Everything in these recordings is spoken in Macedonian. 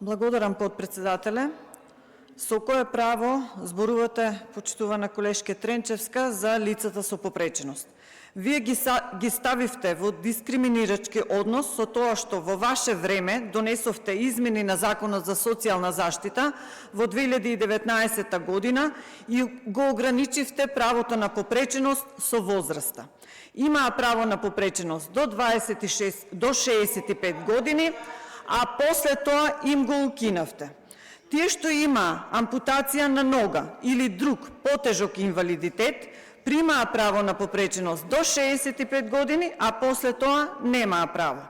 Благодарам, подпредседателе. Со кое право зборувате, почитувана колешке Тренчевска, за лицата со попреченост? Вие ги ставивте во дискриминирачки однос со тоа што во ваше време донесовте измени на Законот за социјална заштита во 2019 година и го ограничивте правото на попреченост со возраста. Имаа право на попреченост до 65 години, а после тоа им го укинавте. Тие што има ампутација на нога или друг потежок инвалидитет, примаа право на попреченост до 65 години, а после тоа немаа право.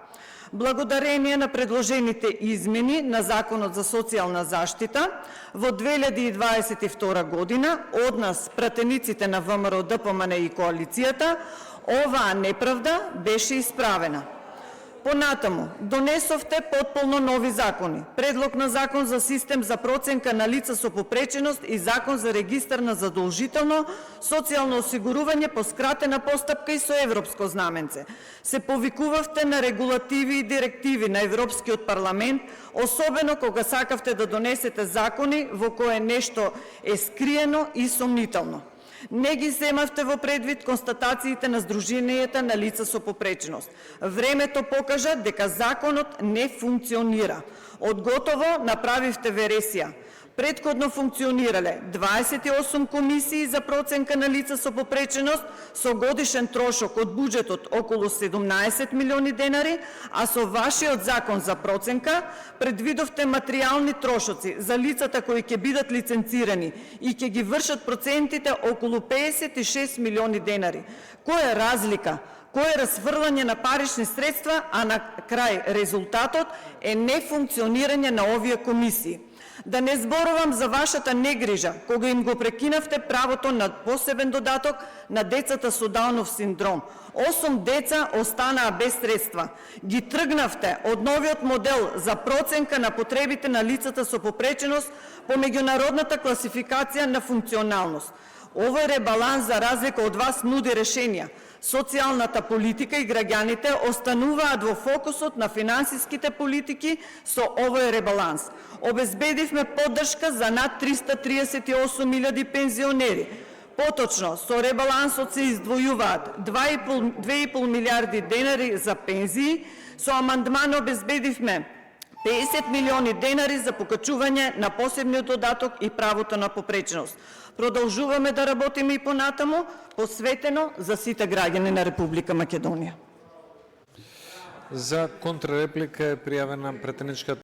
Благодарение на предложените измени на Законот за социјална заштита, во 2022 година, од нас, пратениците на ВМРО, ДПМН и коалицијата, оваа неправда беше исправена. Понатаму, донесовте потполно нови закони. Предлог на Закон за систем за проценка на лица со попреченост и Закон за регистар на задолжително социјално осигурување по скратена постапка и со европско знаменце. Се повикувавте на регулативи и директиви на Европскиот парламент, особено кога сакавте да донесете закони во кое нешто е скриено и сомнително. Не ги земавте во предвид констатациите на Сдруженијата на лица со попреченост. Времето покажа дека законот не функционира. Одготово направивте вересија. Предходно функционирале 28 комисии за проценка на лица со попреченост со годишен трошок од буџетот околу 17 милиони денари, а со вашиот закон за проценка предвидовте материјални трошоци за лицата кои ќе бидат лиценцирани и ќе ги вршат процентите околу 56 милиони денари. Која е разлика? Кој е расфрлање на парични средства, а на крај резултатот е нефункционирање на овие комисии. Да не зборувам за вашата негрижа, кога им го прекинавте правото на посебен додаток на децата со Даунов синдром. 8 деца останаа без средства. Ги тргнавте од новиот модел за проценка на потребите на лицата со попреченост по меѓународната класификација на функционалност. Овој ребаланс, за разлика од вас, нуди решенија. Социјалната политика и граѓаните остануваат во фокусот на финансиските политики со овој ребаланс. Обезбедивме поддршка за над 338.000 пензионери. Поточно, со ребалансот се издвојуваат 2,5 милиарди денари за пензии, со амандман обезбедивме 50 милиони денари за покачување на посебниот додаток и правото на попреченост. Продолжуваме да работиме и понатаму, посветено за сите граѓани на Република Македонија. За контрреплика е пријавена претеничката